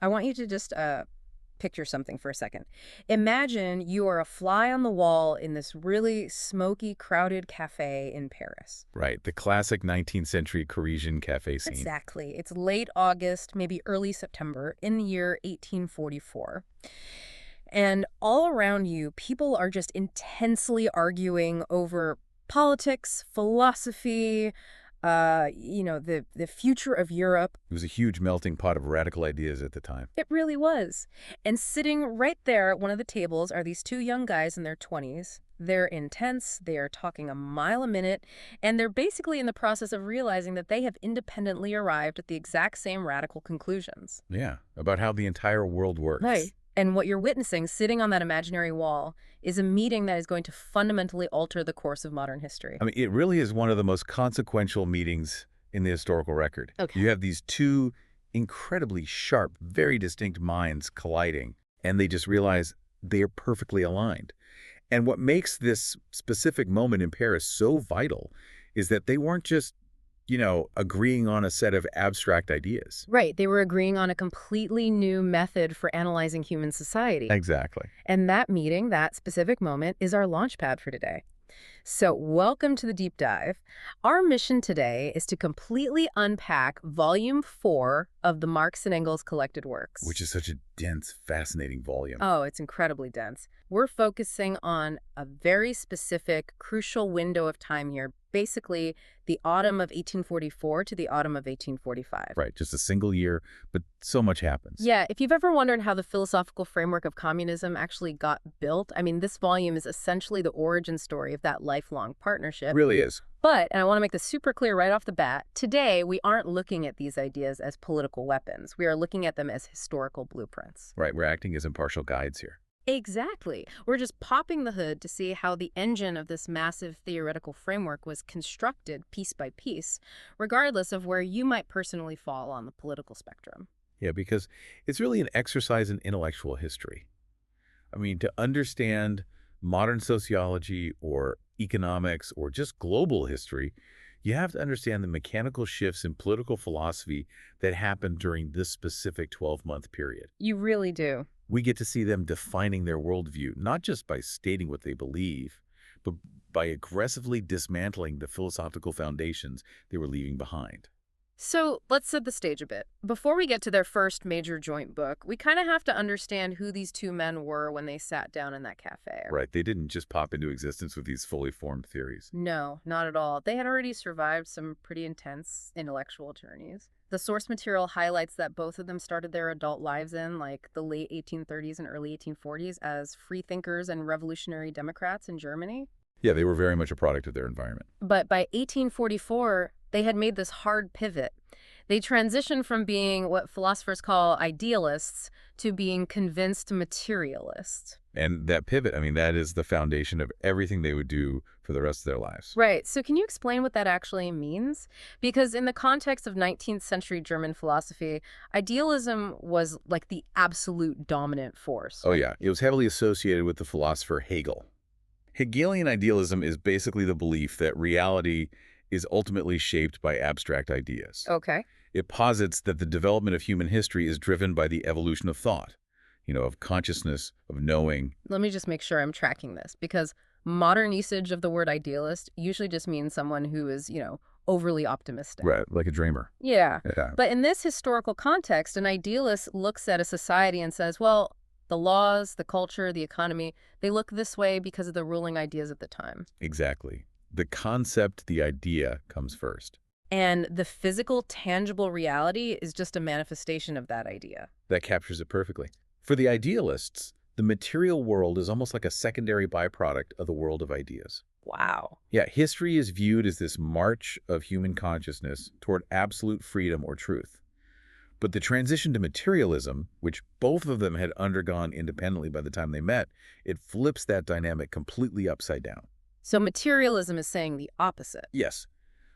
I want you to just picture something for a second. Imagine you are a fly on the wall in this really smoky, crowded cafe in Paris. Right, the classic 19th century Parisian cafe scene. Exactly. It's late August, maybe early September, in the year 1844. And all around you, people are just intensely arguing over politics, philosophy, the future of Europe. It was a huge melting pot of radical ideas at the time. It really was. And sitting right there at one of the tables are these two young guys in their 20s. They're intense, they are talking a mile a minute, and they're basically in the process of realizing that they have independently arrived at the exact same radical conclusions. Yeah, about how the entire world works. Right. And what you're witnessing, sitting on that imaginary wall, is a meeting that is going to fundamentally alter the course of modern history. I mean, it really is one of the most consequential meetings in the historical record. Okay. You have these two incredibly sharp, very distinct minds colliding, and they just realize they are perfectly aligned. And what makes this specific moment in Paris so vital is that they weren't just, agreeing on a set of abstract ideas. Right. They were agreeing on a completely new method for analyzing human society. Exactly. And that meeting, that specific moment, is our launchpad for today. So welcome to the deep dive. Our mission today is to completely unpack Volume 4 of the Marx and Engels collected works. Which is such a dense, fascinating volume. Oh, it's incredibly dense. We're focusing on a very specific, crucial window of time here, basically the autumn of 1844 to the autumn of 1845. Right, just a single year, but so much happens. Yeah, if you've ever wondered how the philosophical framework of communism actually got built, I mean, this volume is essentially the origin story of that lifelong partnership. It really is. But, and I want to make this super clear right off the bat, today we aren't looking at these ideas as political weapons. We are looking at them as historical blueprints. Right, we're acting as impartial guides here. Exactly. We're just popping the hood to see how the engine of this massive theoretical framework was constructed piece by piece, regardless of where you might personally fall on the political spectrum. Yeah, because it's really an exercise in intellectual history. I mean, to understand modern sociology or economics or just global history, you have to understand the mechanical shifts in political philosophy that happened during this specific 12-month period. You really do. We get to see them defining their worldview, not just by stating what they believe, but by aggressively dismantling the philosophical foundations they were leaving behind. So let's set the stage a bit. Before we get to their first major joint book, we kind of have to understand who these two men were when they sat down in that cafe. Right, they didn't just pop into existence with these fully formed theories. No, not at all. They had already survived some pretty intense intellectual journeys. The source material highlights that both of them started their adult lives in, like, the late 1830s and early 1840s as freethinkers and revolutionary Democrats in Germany. Yeah, they were very much a product of their environment. But by 1844, they had made this hard pivot. They transitioned from being what philosophers call idealists to being convinced materialists. And that pivot, I mean, that is the foundation of everything they would do for the rest of their lives. Right. So can you explain what that actually means? Because in the context of 19th century German philosophy, idealism was like the absolute dominant force. Oh, yeah. It was heavily associated with the philosopher Hegel. Hegelian idealism is basically the belief that reality is ultimately shaped by abstract ideas. Okay. It posits that the development of human history is driven by the evolution of thought, of consciousness, of knowing. Let me just make sure I'm tracking this, because modern usage of the word idealist usually just means someone who is, overly optimistic. Right, like a dreamer. Yeah. Yeah. But in this historical context, an idealist looks at a society and says, well, the laws, the culture, the economy, they look this way because of the ruling ideas at the time. Exactly. The concept, the idea comes first. And the physical, tangible reality is just a manifestation of that idea. That captures it perfectly. For the idealists, the material world is almost like a secondary byproduct of the world of ideas. Wow. Yeah, history is viewed as this march of human consciousness toward absolute freedom or truth. But the transition to materialism, which both of them had undergone independently by the time they met, it flips that dynamic completely upside down. So materialism is saying the opposite. Yes.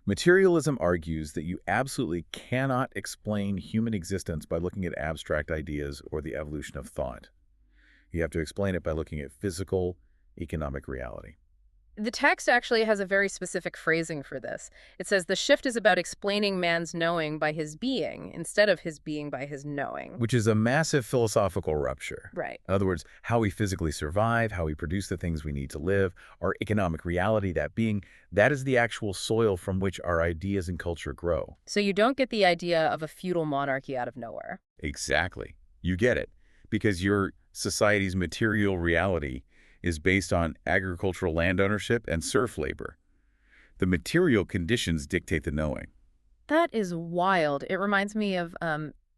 Materialism argues that you absolutely cannot explain human existence by looking at abstract ideas or the evolution of thought. You have to explain it by looking at physical, economic reality. The text actually has a very specific phrasing for this. It says the shift is about explaining man's knowing by his being instead of his being by his knowing. Which is a massive philosophical rupture. Right. In other words, how we physically survive, how we produce the things we need to live, our economic reality, that being, that is the actual soil from which our ideas and culture grow. So you don't get the idea of a feudal monarchy out of nowhere. Exactly. You get it. Because your society's material reality is based on agricultural land ownership and serf labor. The material conditions dictate the knowing. That is wild. It reminds me of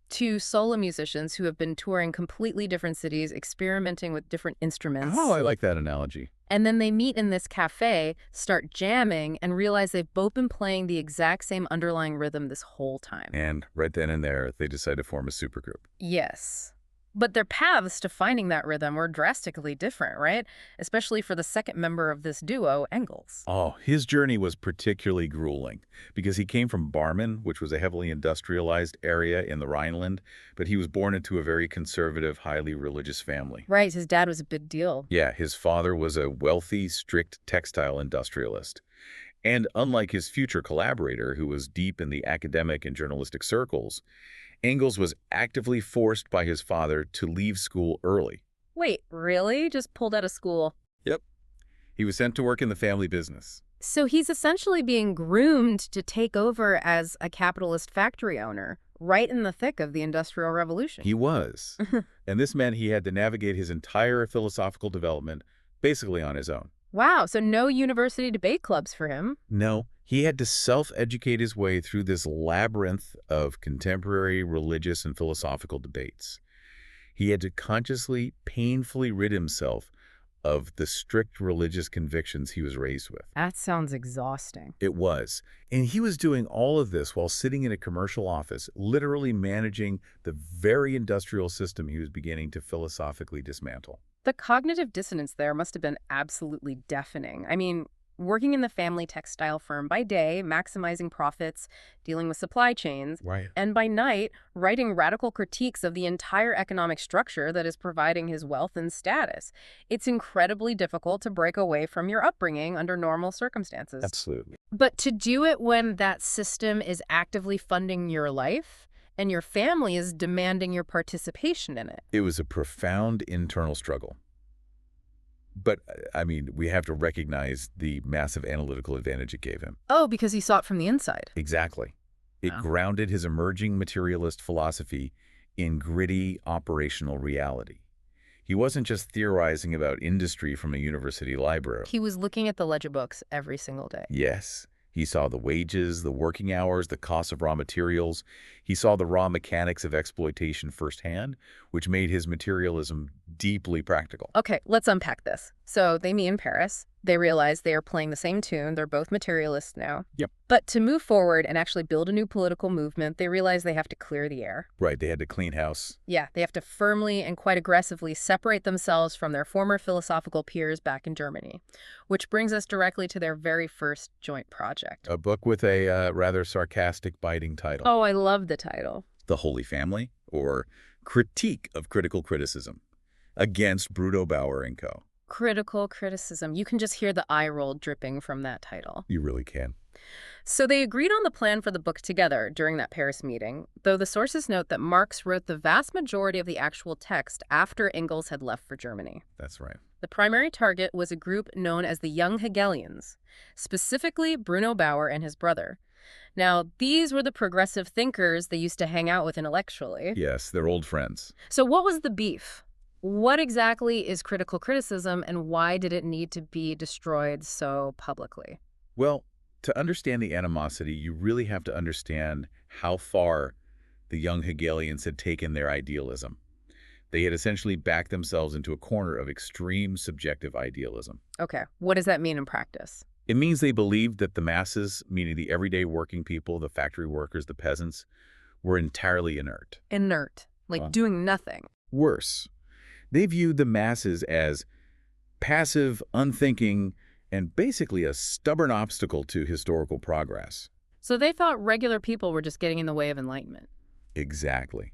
two solo musicians who have been touring completely different cities, experimenting with different instruments. Oh, I like that analogy. And then they meet in this cafe, start jamming, and realize they've both been playing the exact same underlying rhythm this whole time. And right then and there, they decide to form a supergroup. Yes. But their paths to finding that rhythm were drastically different, right? Especially for the second member of this duo, Engels. Oh, his journey was particularly grueling because he came from Barmen, which was a heavily industrialized area in the Rhineland, but he was born into a very conservative, highly religious family. Right, his dad was a big deal. Yeah, his father was a wealthy, strict textile industrialist. And unlike his future collaborator, who was deep in the academic and journalistic circles, Engels was actively forced by his father to leave school early. Wait, really? Just pulled out of school? Yep. He was sent to work in the family business. So he's essentially being groomed to take over as a capitalist factory owner, right in the thick of the Industrial Revolution. He was. And this meant he had to navigate his entire philosophical development basically on his own. Wow, so no university debate clubs for him. No, he had to self-educate his way through this labyrinth of contemporary religious and philosophical debates. He had to consciously, painfully rid himself of the strict religious convictions he was raised with. That sounds exhausting. It was. And he was doing all of this while sitting in a commercial office, literally managing the very industrial system he was beginning to philosophically dismantle. The cognitive dissonance there must have been absolutely deafening. I mean, working in the family textile firm by day, maximizing profits, dealing with supply chains, Right. and by night, writing radical critiques of the entire economic structure that is providing his wealth and status. It's incredibly difficult to break away from your upbringing under normal circumstances. Absolutely. But to do it when that system is actively funding your life and your family is demanding your participation in it. It was a profound internal struggle. But, I mean, we have to recognize the massive analytical advantage it gave him. Oh, because he saw it from the inside. Exactly. It Wow. grounded his emerging materialist philosophy in gritty operational reality. He wasn't just theorizing about industry from a university library. He was looking at the ledger books every single day. Yes, he saw the wages, the working hours, the cost of raw materials. He saw the raw mechanics of exploitation firsthand, which made his materialism deeply practical. Okay, let's unpack this. So they meet in Paris. They realize they are playing the same tune. They're both materialists now. Yep. But to move forward and actually build a new political movement, they realize they have to clear the air. Right, they had to clean house. Yeah, they have to firmly and quite aggressively separate themselves from their former philosophical peers back in Germany, which brings us directly to their very first joint project. A book with a rather sarcastic, biting title. Oh, I love the title. The Holy Family, or Critique of Critical Criticism, against Bruno Bauer and Co. Critical criticism. You can just hear the eye roll dripping from that title. You really can. So they agreed on the plan for the book together during that Paris meeting, though the sources note that Marx wrote the vast majority of the actual text after Engels had left for Germany. That's right. The primary target was a group known as the Young Hegelians, specifically Bruno Bauer and his brother. Now, these were the progressive thinkers they used to hang out with intellectually. Yes, they're old friends. So what was the beef? What exactly is critical criticism, and why did it need to be destroyed so publicly? Well, to understand the animosity, you really have to understand how far the young Hegelians had taken their idealism. They had essentially backed themselves into a corner of extreme subjective idealism. Okay, what does that mean in practice? It means they believed that the masses, meaning the everyday working people, the factory workers, the peasants, were entirely inert. Inert, like doing nothing. Worse, they viewed the masses as passive, unthinking, and basically a stubborn obstacle to historical progress. So they thought regular people were just getting in the way of enlightenment. Exactly.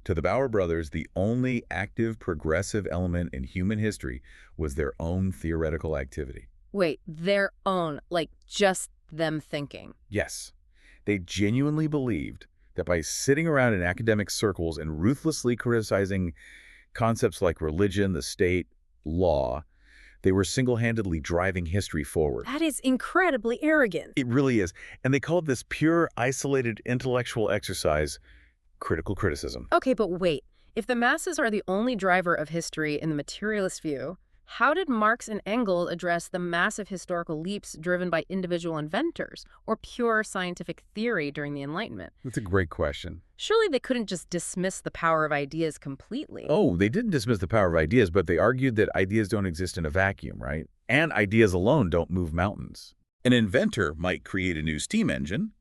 To the Bauer brothers, the only active progressive element in human history was their own theoretical activity. Wait, their own, like just them thinking. Yes, they genuinely believed that by sitting around in academic circles and ruthlessly criticizing concepts like religion, the state, law, they were single-handedly driving history forward. That is incredibly arrogant. It really is. And they called this pure, isolated intellectual exercise critical criticism. Okay, but wait. If the masses are the only driver of history in the materialist view, how did Marx and Engels address the massive historical leaps driven by individual inventors or pure scientific theory during the Enlightenment? That's a great question. Surely they couldn't just dismiss the power of ideas completely. Oh, they didn't dismiss the power of ideas, but they argued that ideas don't exist in a vacuum, right? And ideas alone don't move mountains. An inventor might create a new steam engine,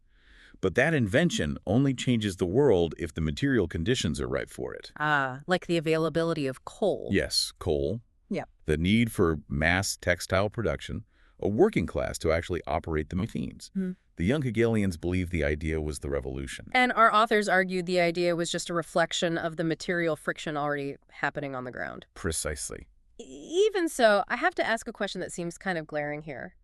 but that invention only changes the world if the material conditions are right for it. Ah, like the availability of coal. Yes, coal. Yep. The need for mass textile production, a working class to actually operate the machines. The young Hegelians believed the idea was the revolution. And our authors argued the idea was just a reflection of the material friction already happening on the ground. Precisely. Even so, I have to ask a question that seems kind of glaring here.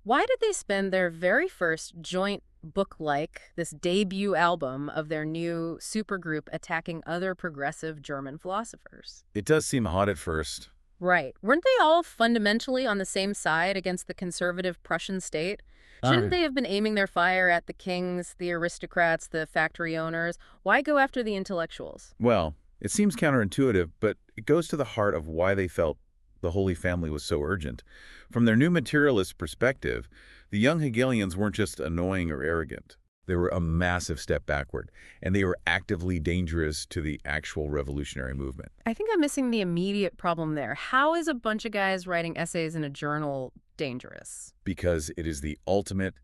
Why did they spend their very first joint book-like, this debut album of their new supergroup attacking other progressive German philosophers? It does seem odd at first. Right. Weren't they all fundamentally on the same side against the conservative Prussian state? Shouldn't they have been aiming their fire at the kings, the aristocrats, the factory owners? Why go after the intellectuals? Well, it seems counterintuitive, but it goes to the heart of why they felt the Holy Family was so urgent. From their new materialist perspective, the young Hegelians weren't just annoying or arrogant. They were a massive step backward, and they were actively dangerous to the actual revolutionary movement. I think I'm missing the immediate problem there. How is a bunch of guys writing essays in a journal dangerous? Because it is the ultimate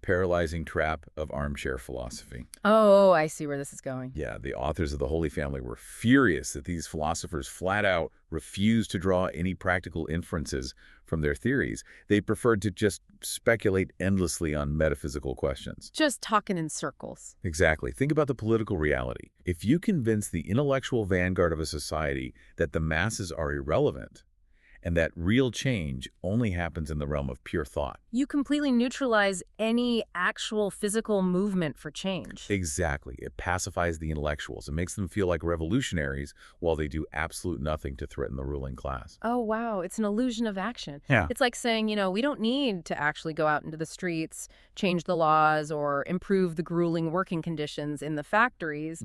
paralyzing trap of armchair philosophy. Oh, I see where this is going. Yeah, the authors of the Holy Family were furious that these philosophers flat out refused to draw any practical inferences from their theories. They preferred to just speculate endlessly on metaphysical questions. Just talking in circles. Exactly. Think about the political reality. If you convince the intellectual vanguard of a society that the masses are irrelevant, and that real change only happens in the realm of pure thought. You completely neutralize any actual physical movement for change. Exactly. It pacifies the intellectuals. It makes them feel like revolutionaries while they do absolute nothing to threaten the ruling class. Oh, wow. It's an illusion of action. Yeah. It's like saying, we don't need to actually go out into the streets, change the laws, or improve the grueling working conditions in the factories.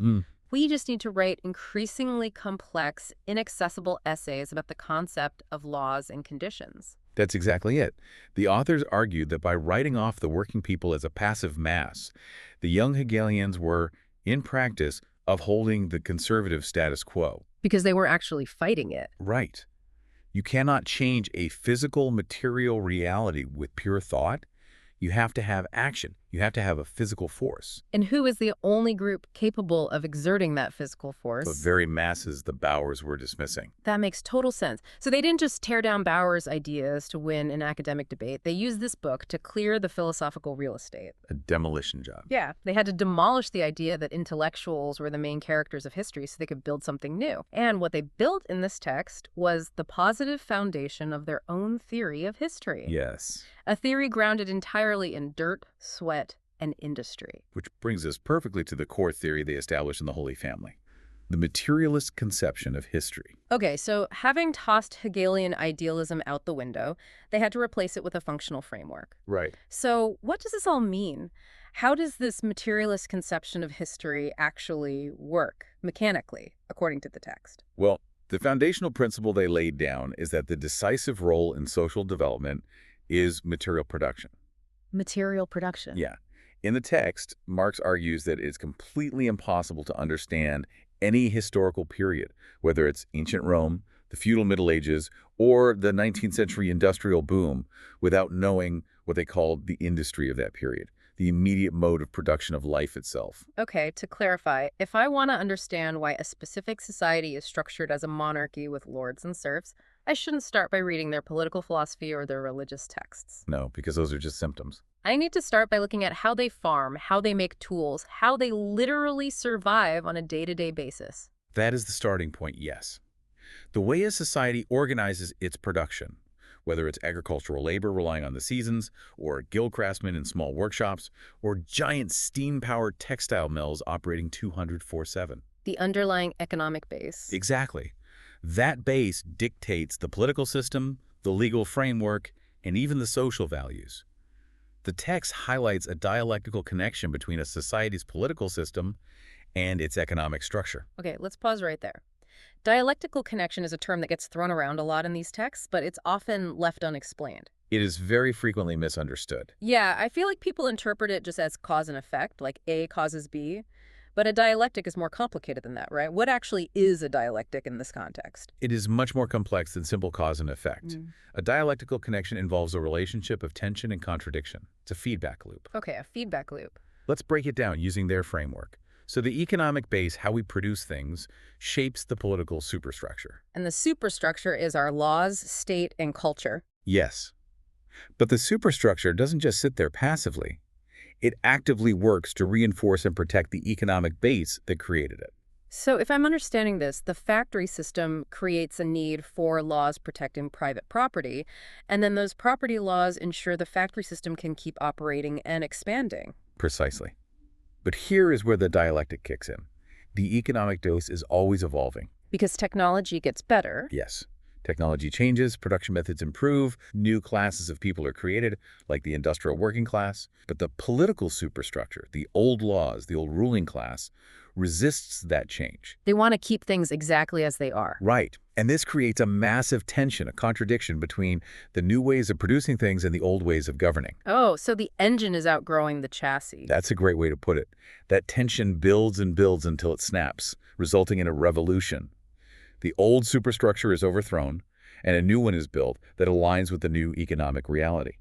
We just need to write increasingly complex, inaccessible essays about the concept of laws and conditions. That's exactly it. The authors argued that by writing off the working people as a passive mass, the young Hegelians were, in practice, upholding the conservative status quo. Because they were actually fighting it. Right. You cannot change a physical, material reality with pure thought. You have to have action. You have to have a physical force. And who is the only group capable of exerting that physical force? The very masses the Bauers were dismissing. That makes total sense. So they didn't just tear down Bauer's ideas to win an academic debate. They used this book to clear the philosophical real estate. A demolition job. Yeah, they had to demolish the idea that intellectuals were the main characters of history so they could build something new. And what they built in this text was the positive foundation of their own theory of history. Yes. A theory grounded entirely in dirt, sweat, and industry. Which brings us perfectly to the core theory they established in the Holy Family, the materialist conception of history. Okay, so having tossed Hegelian idealism out the window, they had to replace it with a functional framework. Right. So what does this all mean? How does this materialist conception of history actually work mechanically, according to the text? Well, the foundational principle they laid down is that the decisive role in social development is material production. Material production. Yeah. In the text, Marx argues that it's completely impossible to understand any historical period, whether it's ancient Rome, the feudal Middle Ages, or the 19th century industrial boom, without knowing what they called the industry of that period, the immediate mode of production of life itself. Okay, to clarify, if I want to understand why a specific society is structured as a monarchy with lords and serfs, I shouldn't start by reading their political philosophy or their religious texts. No, because those are just symptoms. I need to start by looking at how they farm, how they make tools, how they literally survive on a day-to-day basis. That is the starting point, yes. The way a society organizes its production, whether it's agricultural labor relying on the seasons, or guild craftsmen in small workshops, or giant steam-powered textile mills operating 204/7. The underlying economic base. Exactly. That base dictates the political system, the legal framework, and even the social values. The text highlights a dialectical connection between a society's political system and its economic structure. Okay, let's pause right there. Dialectical connection is a term that gets thrown around a lot in these texts, but it's often left unexplained. It is very frequently misunderstood. Yeah, I feel like people interpret it just as cause and effect, like A causes B. But a dialectic is more complicated than that, right? What actually is a dialectic in this context? It is much more complex than simple cause and effect. A dialectical connection involves a relationship of tension and contradiction. It's a feedback loop. Okay, a feedback loop. Let's break it down using their framework. So the economic base, how we produce things, shapes the political superstructure. And the superstructure is our laws, state, and culture. Yes. But the superstructure doesn't just sit there passively. It actively works to reinforce and protect the economic base that created it. So if I'm understanding this, the factory system creates a need for laws protecting private property, and then those property laws ensure the factory system can keep operating and expanding. Precisely. But here is where the dialectic kicks in. The economic dose is always evolving. Because technology gets better. Yes. Technology changes, production methods improve, new classes of people are created, like the industrial working class. But the political superstructure, the old laws, the old ruling class, resists that change. They want to keep things exactly as they are. Right. And this creates a massive tension, a contradiction between the new ways of producing things and the old ways of governing. Oh, so the engine is outgrowing the chassis. That's a great way to put it. That tension builds and builds until it snaps, resulting in a revolution. The old superstructure is overthrown, and a new one is built that aligns with the new economic reality.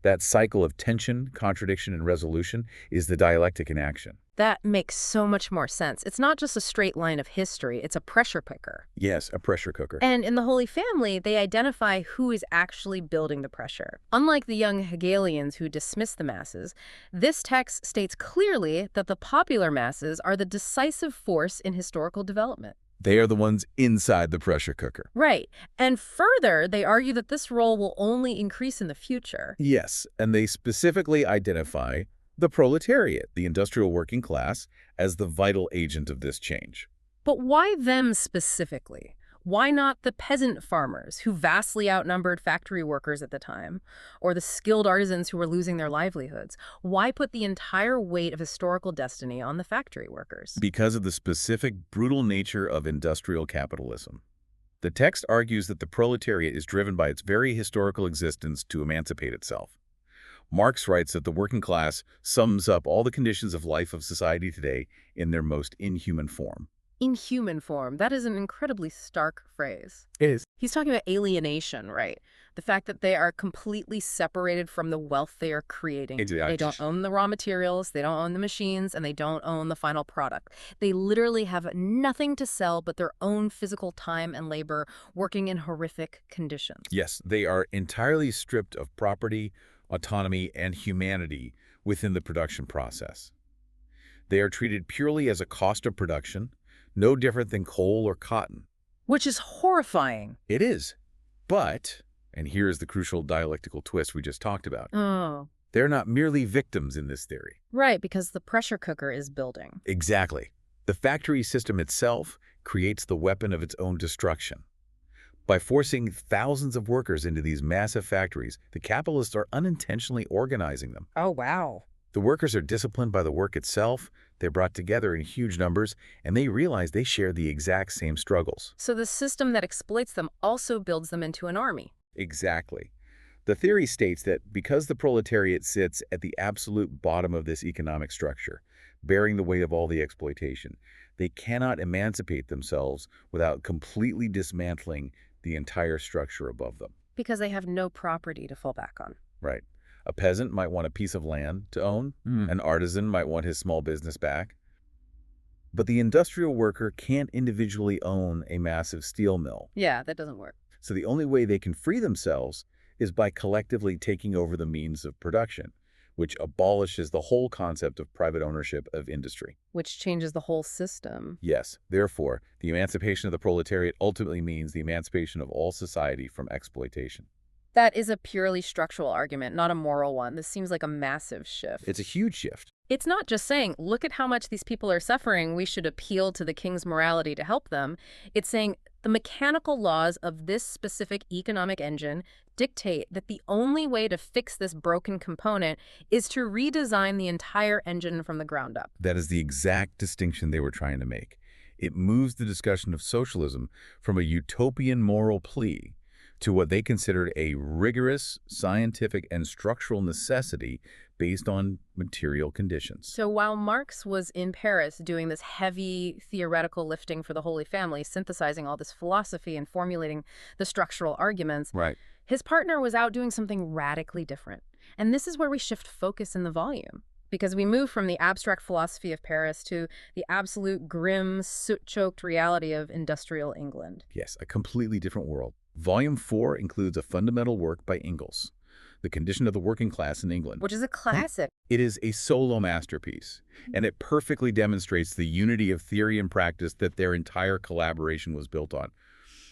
That cycle of tension, contradiction, and resolution is the dialectic in action. That makes so much more sense. It's not just a straight line of history, it's a pressure cooker. Yes, a pressure cooker. And in the Holy Family, they identify who is actually building the pressure. Unlike the young Hegelians who dismiss the masses, this text states clearly that the popular masses are the decisive force in historical development. They are the ones inside the pressure cooker. Right. And further, they argue that this role will only increase in the future. Yes, and they specifically identify the proletariat, the industrial working class, as the vital agent of this change. But why them specifically? Why not the peasant farmers who vastly outnumbered factory workers at the time, or the skilled artisans who were losing their livelihoods? Why put the entire weight of historical destiny on the factory workers? Because of the specific brutal nature of industrial capitalism. The text argues that the proletariat is driven by its very historical existence to emancipate itself. Marx writes that the working class sums up all the conditions of life of society today in their most inhuman form. In human form. That is an incredibly stark phrase. It is. He's talking about alienation, right? The fact that they are completely separated from the wealth they are creating. Exactly. They don't own the raw materials, they don't own the machines, and they don't own the final product. They literally have nothing to sell but their own physical time and labor, working in horrific conditions. Yes, they are entirely stripped of property, autonomy, and humanity within the production process. They are treated purely as a cost of production, no different than coal or cotton. Which is horrifying. It is. But, and here is the crucial dialectical twist we just talked about, Oh. they're not merely victims in this theory. Right, because the pressure cooker is building. Exactly. The factory system itself creates the weapon of its own destruction. By forcing thousands of workers into these massive factories, the capitalists are unintentionally organizing them. Oh, wow. The workers are disciplined by the work itself, they're brought together in huge numbers, and they realize they share the exact same struggles. So the system that exploits them also builds them into an army. Exactly. The theory states that because the proletariat sits at the absolute bottom of this economic structure, bearing the weight of all the exploitation, they cannot emancipate themselves without completely dismantling the entire structure above them. Because they have no property to fall back on. Right. A peasant might want a piece of land to own. An artisan might want his small business back. But the industrial worker can't individually own a massive steel mill. Yeah, that doesn't work. So the only way they can free themselves is by collectively taking over the means of production, which abolishes the whole concept of private ownership of industry. Which changes the whole system. Yes, therefore, the emancipation of the proletariat ultimately means the emancipation of all society from exploitation. That is a purely structural argument, not a moral one. This seems like a massive shift. It's a huge shift. It's not just saying, look at how much these people are suffering, we should appeal to the king's morality to help them. It's saying the mechanical laws of this specific economic engine dictate that the only way to fix this broken component is to redesign the entire engine from the ground up. That is the exact distinction they were trying to make. It moves the discussion of socialism from a utopian moral plea to what they considered a rigorous scientific and structural necessity based on material conditions. So while Marx was in Paris doing this heavy theoretical lifting for the Holy Family, synthesizing all this philosophy and formulating the structural arguments, Right. his partner was out doing something radically different. And this is where we shift focus in the volume, because we move from the abstract philosophy of Paris to the absolute grim, soot-choked reality of industrial England. Yes, a completely different world. Volume 4 includes a fundamental work by Engels, The Condition of the Working Class in England. Which is a classic. It is a solo masterpiece, and it perfectly demonstrates the unity of theory and practice that their entire collaboration was built on.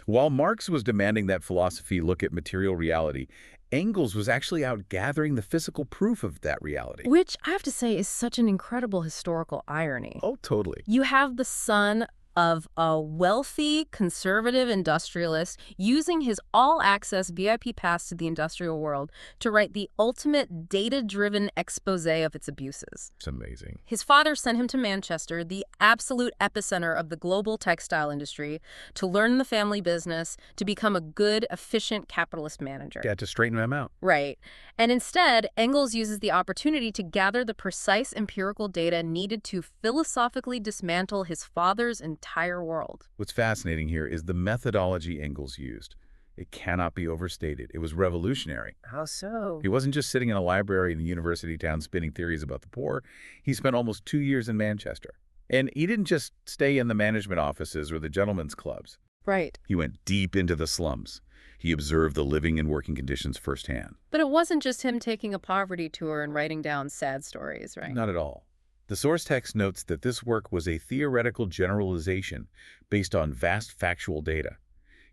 While Marx was demanding that philosophy look at material reality, Engels was actually out gathering the physical proof of that reality. Which, I have to say, is such an incredible historical irony. Oh, totally. You have the son of a wealthy, conservative industrialist using his all-access VIP pass to the industrial world to write the ultimate data-driven expose of its abuses. It's amazing. His father sent him to Manchester, the absolute epicenter of the global textile industry, to learn the family business, to become a good, efficient capitalist manager. Yeah, to straighten them out. Right. And instead, Engels uses the opportunity to gather the precise empirical data needed to philosophically dismantle his father's entire world. What's fascinating here is the methodology Engels used. It cannot be overstated. It was revolutionary. How so? He wasn't just sitting in a library in a university town spinning theories about the poor. He spent almost 2 years in Manchester. And he didn't just stay in the management offices or the gentlemen's clubs. Right. He went deep into the slums. He observed the living and working conditions firsthand. But it wasn't just him taking a poverty tour and writing down sad stories, right? Not at all. The source text notes that this work was a theoretical generalization based on vast factual data.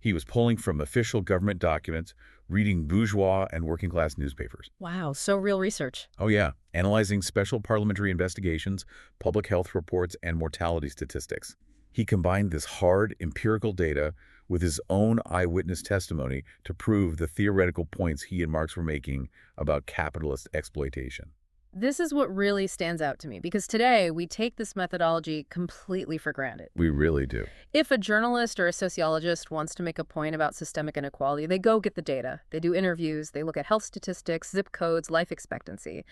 He was pulling from official government documents, reading bourgeois and working-class newspapers. Wow, so real research. Oh yeah, analyzing special parliamentary investigations, public health reports, and mortality statistics. He combined this hard, empirical data with his own eyewitness testimony to prove the theoretical points he and Marx were making about capitalist exploitation. This is what really stands out to me, because today we take this methodology completely for granted. We really do. If a journalist or a sociologist wants to make a point about systemic inequality, they go get the data. They do interviews, they look at health statistics, zip codes, life expectancy.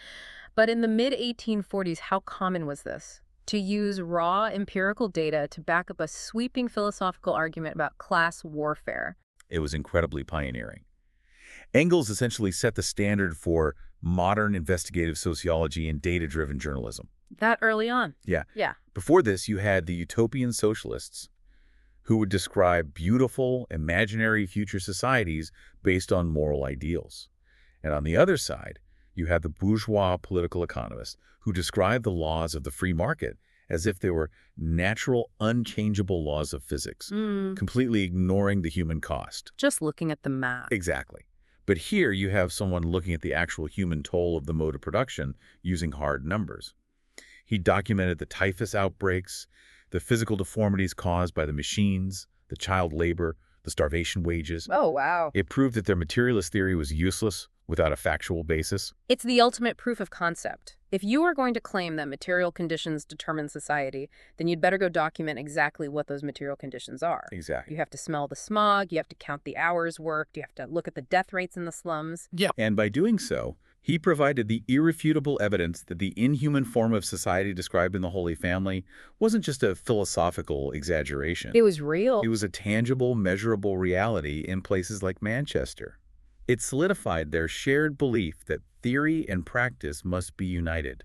But in the mid-1840s, how common was this? To use raw empirical data to back up a sweeping philosophical argument about class warfare. It was incredibly pioneering. Engels essentially set the standard for modern investigative sociology and data-driven journalism. That early on. Yeah. Yeah. Before this, you had the utopian socialists who would describe beautiful, imaginary future societies based on moral ideals. And on the other side, you had the bourgeois political economists who described the laws of the free market as if they were natural, unchangeable laws of physics, completely ignoring the human cost. Just looking at the math. Exactly. But here you have someone looking at the actual human toll of the mode of production using hard numbers. He documented the typhus outbreaks, the physical deformities caused by the machines, the child labor, the starvation wages. Oh, wow. It proved that their materialist theory was useless without a factual basis. It's the ultimate proof of concept. If you are going to claim that material conditions determine society, then you'd better go document exactly what those material conditions are. Exactly. You have to smell the smog, you have to count the hours worked, you have to look at the death rates in the slums. Yeah. And by doing so, he provided the irrefutable evidence that the inhuman form of society described in the Holy Family wasn't just a philosophical exaggeration. It was real. It was a tangible, measurable reality in places like Manchester. It solidified their shared belief that theory and practice must be united.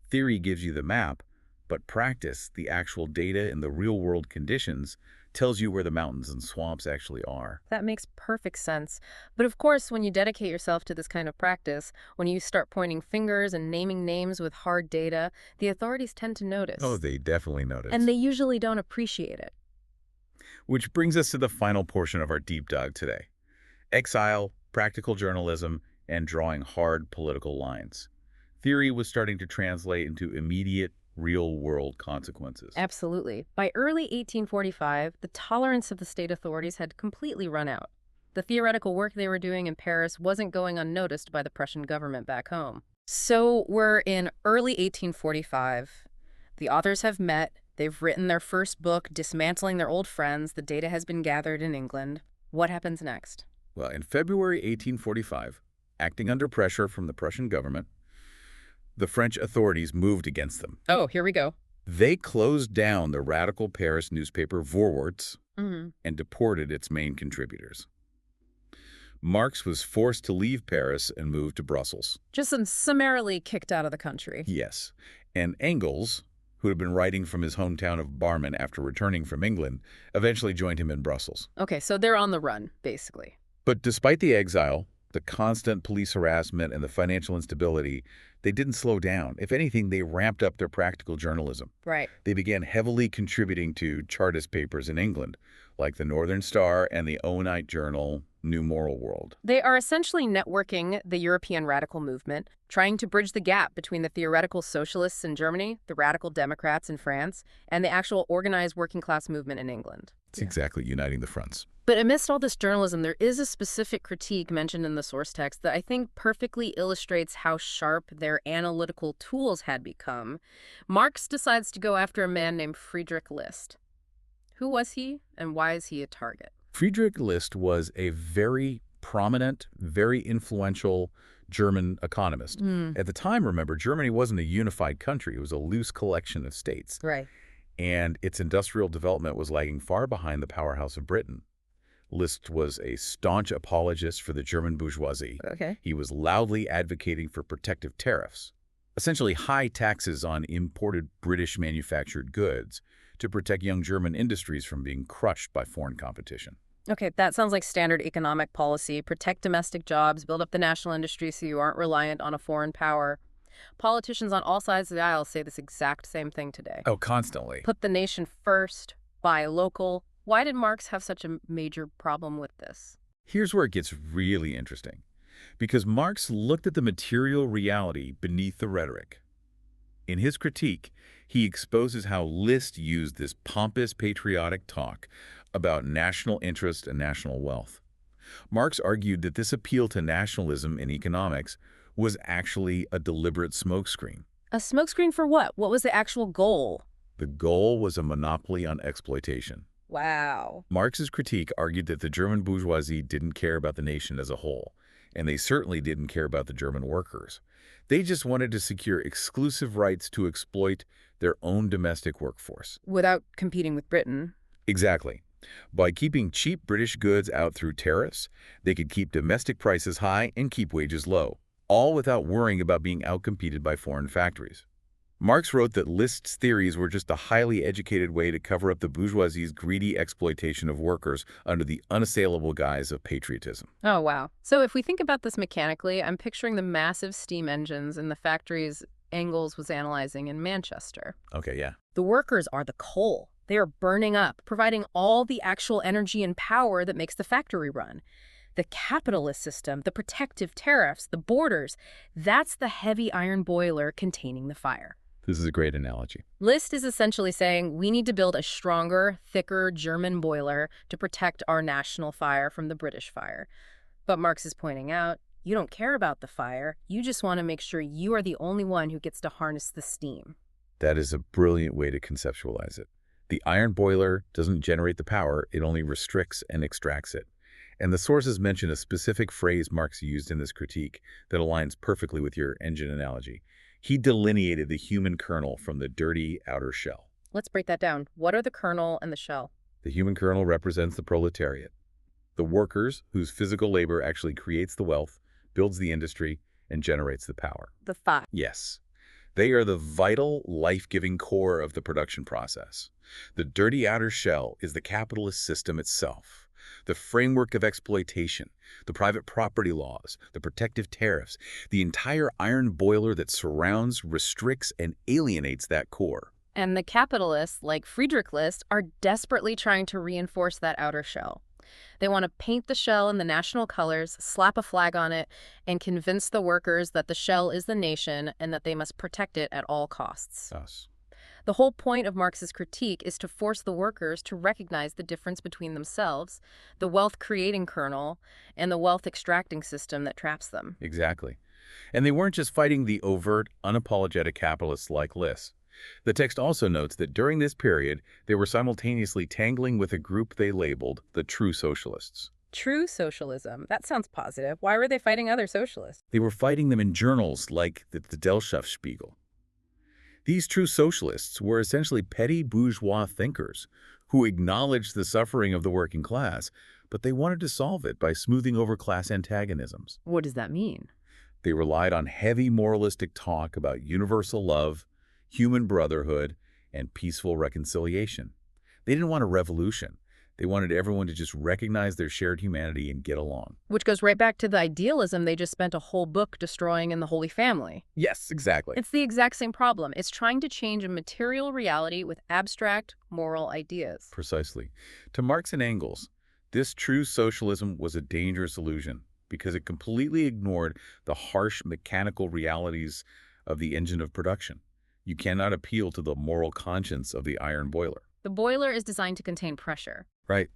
Theory gives you the map, but practice, the actual data and the real-world conditions, tells you where the mountains and swamps actually are. That makes perfect sense. But of course, when you dedicate yourself to this kind of practice, when you start pointing fingers and naming names with hard data, the authorities tend to notice. Oh, they definitely notice. And they usually don't appreciate it. Which brings us to the final portion of our deep dive today. Exile, practical journalism, and drawing hard political lines. Theory was starting to translate into immediate, real-world consequences. Absolutely. By early 1845, the tolerance of the state authorities had completely run out. The theoretical work they were doing in Paris wasn't going unnoticed by the Prussian government back home. So we're in early 1845. The authors have met. They've written their first book, dismantling their old friends. The data has been gathered in England. What happens next? Well, in February 1845, acting under pressure from the Prussian government, the French authorities moved against them. Oh, here we go. They closed down the radical Paris newspaper Vorwärts and deported its main contributors. Marx was forced to leave Paris and move to Brussels. Just summarily kicked out of the country. Yes. And Engels, who had been writing from his hometown of Barmen after returning from England, eventually joined him in Brussels. Okay, so they're on the run, basically. But despite the exile, the constant police harassment, and the financial instability, they didn't slow down. If anything, they ramped up their practical journalism. Right. They began heavily contributing to Chartist papers in England, like the Northern Star and the Owenite journal, New Moral World. They are essentially networking the European radical movement, trying to bridge the gap between the theoretical socialists in Germany, the radical Democrats in France, and the actual organized working-class movement in England. It's exactly uniting the fronts. But amidst all this journalism, there is a specific critique mentioned in the source text that I think perfectly illustrates how sharp their analytical tools had become. Marx decides to go after a man named Friedrich List. Who was he, and why is he a target? Friedrich List was a very prominent, very influential German economist. At the time, remember, Germany wasn't a unified country. It was a loose collection of states. Right. And its industrial development was lagging far behind the powerhouse of Britain. List was a staunch apologist for the German bourgeoisie. Okay. He was loudly advocating for protective tariffs, essentially high taxes on imported British manufactured goods to protect young German industries from being crushed by foreign competition. Okay, that sounds like standard economic policy. Protect domestic jobs, build up the national industry so you aren't reliant on a foreign power. Politicians on all sides of the aisle say this exact same thing today. Oh, constantly. Put the nation first, buy local. Why did Marx have such a major problem with this? Here's where it gets really interesting. Because Marx looked at the material reality beneath the rhetoric. In his critique, he exposes how List used this pompous patriotic talk about national interest and national wealth. Marx argued that this appeal to nationalism in economics was actually a deliberate smokescreen. A smokescreen for what? What was the actual goal? The goal was a monopoly on exploitation. Wow. Marx's critique argued that the German bourgeoisie didn't care about the nation as a whole, and they certainly didn't care about the German workers. They just wanted to secure exclusive rights to exploit their own domestic workforce. Without competing with Britain. Exactly. By keeping cheap British goods out through tariffs, they could keep domestic prices high and keep wages low, all without worrying about being outcompeted by foreign factories. Marx wrote that List's theories were just a highly educated way to cover up the bourgeoisie's greedy exploitation of workers under the unassailable guise of patriotism. Oh, wow. So if we think about this mechanically, I'm picturing the massive steam engines in the factories Engels was analyzing in Manchester. Okay, yeah. The workers are the coal. They are burning up, providing all the actual energy and power that makes the factory run. The capitalist system, the protective tariffs, the borders, that's the heavy iron boiler containing the fire. This is a great analogy. List is essentially saying we need to build a stronger, thicker German boiler to protect our national fire from the British fire. But Marx is pointing out, you don't care about the fire. You just want to make sure you are the only one who gets to harness the steam. That is a brilliant way to conceptualize it. The iron boiler doesn't generate the power, it only restricts and extracts it. And the sources mention a specific phrase Marx used in this critique that aligns perfectly with your engine analogy. He delineated the human kernel from the dirty outer shell. Let's break that down. What are the kernel and the shell? The human kernel represents the proletariat, the workers whose physical labor actually creates the wealth, builds the industry, and generates the power. The thought. Yes. They are the vital, life-giving core of the production process. The dirty outer shell is the capitalist system itself, the framework of exploitation, the private property laws, the protective tariffs, the entire iron boiler that surrounds, restricts, and alienates that core. And the capitalists, like Friedrich List, are desperately trying to reinforce that outer shell. They want to paint the shell in the national colors, slap a flag on it, and convince the workers that the shell is the nation and that they must protect it at all costs. Us. The whole point of Marx's critique is to force the workers to recognize the difference between themselves, the wealth-creating kernel, and the wealth-extracting system that traps them. Exactly. And they weren't just fighting the overt, unapologetic capitalists like Liss. The text also notes that during this period, they were simultaneously tangling with a group they labeled the true socialists. True socialism. That sounds positive. Why were they fighting other socialists? They were fighting them in journals like the Gesellschaftsspiegel. These true socialists were essentially petty bourgeois thinkers who acknowledged the suffering of the working class, but they wanted to solve it by smoothing over class antagonisms. What does that mean? They relied on heavy moralistic talk about universal love, human brotherhood, and peaceful reconciliation. They didn't want a revolution. They wanted everyone to just recognize their shared humanity and get along. Which goes right back to the idealism they just spent a whole book destroying in the Holy Family. Yes, exactly. It's the exact same problem. It's trying to change a material reality with abstract, moral ideas. Precisely. To Marx and Engels, this true socialism was a dangerous illusion because it completely ignored the harsh mechanical realities of the engine of production. You cannot appeal to the moral conscience of the iron boiler. The boiler is designed to contain pressure. Right.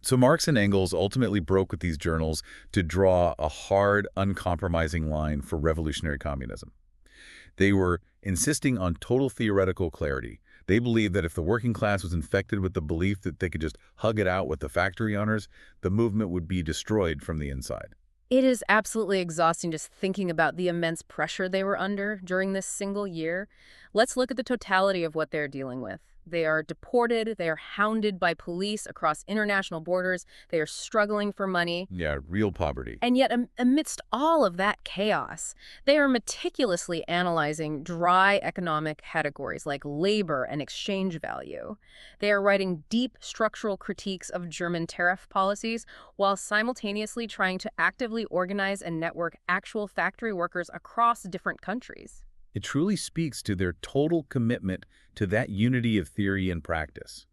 So Marx and Engels ultimately broke with these journals to draw a hard, uncompromising line for revolutionary communism. They were insisting on total theoretical clarity. They believed that if the working class was infected with the belief that they could just hug it out with the factory owners, the movement would be destroyed from the inside. It is absolutely exhausting just thinking about the immense pressure they were under during this single year. Let's look at the totality of what they're dealing with. They are deported, they are hounded by police across international borders, they are struggling for money. Yeah, real poverty. And yet, amidst all of that chaos, they are meticulously analyzing dry economic categories like labor and exchange value. They are writing deep structural critiques of German tariff policies while simultaneously trying to actively organize and network actual factory workers across different countries. It truly speaks to their total commitment to that unity of theory and practice.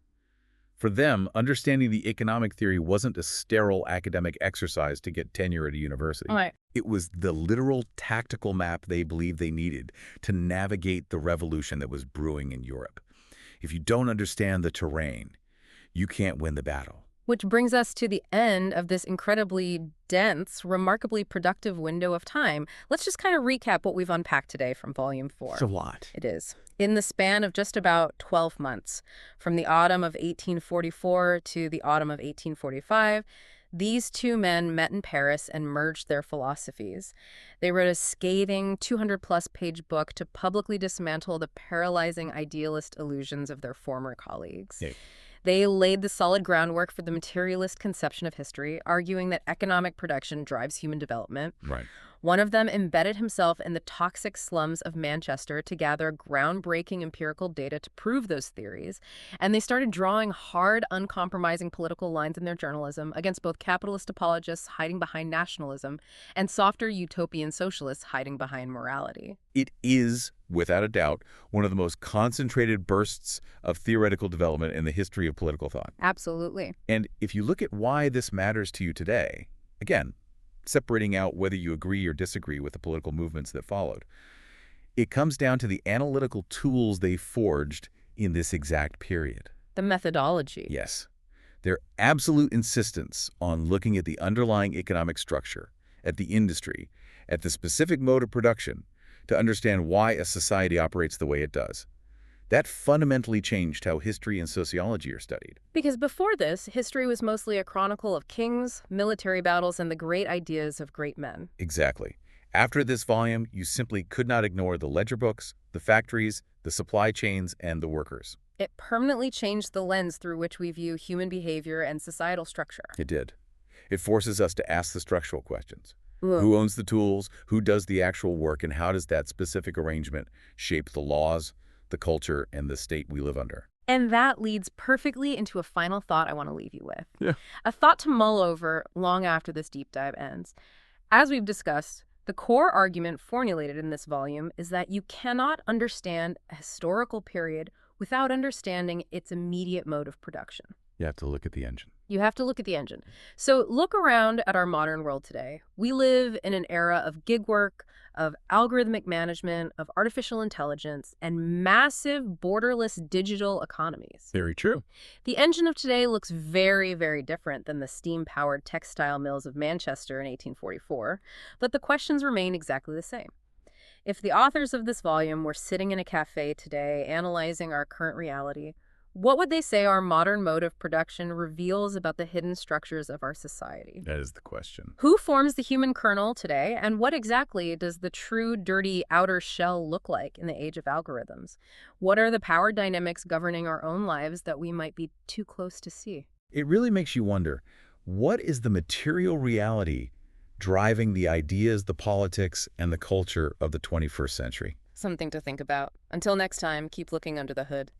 For them, understanding the economic theory wasn't a sterile academic exercise to get tenure at a university. Right. It was the literal tactical map they believed they needed to navigate the revolution that was brewing in Europe. If you don't understand the terrain, you can't win the battle. Which brings us to the end of this incredibly dense, remarkably productive window of time. Let's just kind of recap what we've unpacked today from Volume 4. It's a lot. It is. In the span of just about 12 months, from the autumn of 1844 to the autumn of 1845, these two men met in Paris and merged their philosophies. They wrote a scathing 200-plus page book to publicly dismantle the paralyzing idealist illusions of their former colleagues. Yeah. They laid the solid groundwork for the materialist conception of history, arguing that economic production drives human development. Right. One of them embedded himself in the toxic slums of Manchester to gather groundbreaking empirical data to prove those theories, and they started drawing hard, uncompromising political lines in their journalism against both capitalist apologists hiding behind nationalism and softer utopian socialists hiding behind morality. It is, without a doubt, one of the most concentrated bursts of theoretical development in the history of political thought. Absolutely. And if you look at why this matters to you today, again, separating out whether you agree or disagree with the political movements that followed, it comes down to the analytical tools they forged in this exact period. The methodology. Yes. Their absolute insistence on looking at the underlying economic structure, at the industry, at the specific mode of production, to understand why a society operates the way it does. That fundamentally changed how history and sociology are studied. Because before this, history was mostly a chronicle of kings, military battles, and the great ideas of great men. Exactly. After this volume, you simply could not ignore the ledger books, the factories, the supply chains, and the workers. It permanently changed the lens through which we view human behavior and societal structure. It did. It forces us to ask the structural questions. Ugh. Who owns the tools? Who does the actual work? And how does that specific arrangement shape the laws, the culture, and the state we live under? And that leads perfectly into a final thought I want to leave you with. Yeah. A thought to mull over long after this deep dive ends. As we've discussed, the core argument formulated in this volume is that you cannot understand a historical period without understanding its immediate mode of production. You have to look at the engine. You have to look at the engine. So look around at our modern world today. We live in an era of gig work, of algorithmic management, of artificial intelligence, and massive borderless digital economies. Very true. The engine of today looks very, very different than the steam-powered textile mills of Manchester in 1844, but the questions remain exactly the same. If the authors of this volume were sitting in a cafe today analyzing our current reality, what would they say our modern mode of production reveals about the hidden structures of our society? That is the question. Who forms the human kernel today, and what exactly does the true, dirty outer shell look like in the age of algorithms? What are the power dynamics governing our own lives that we might be too close to see? It really makes you wonder, what is the material reality driving the ideas, the politics, and the culture of the 21st century? Something to think about. Until next time, keep looking under the hood.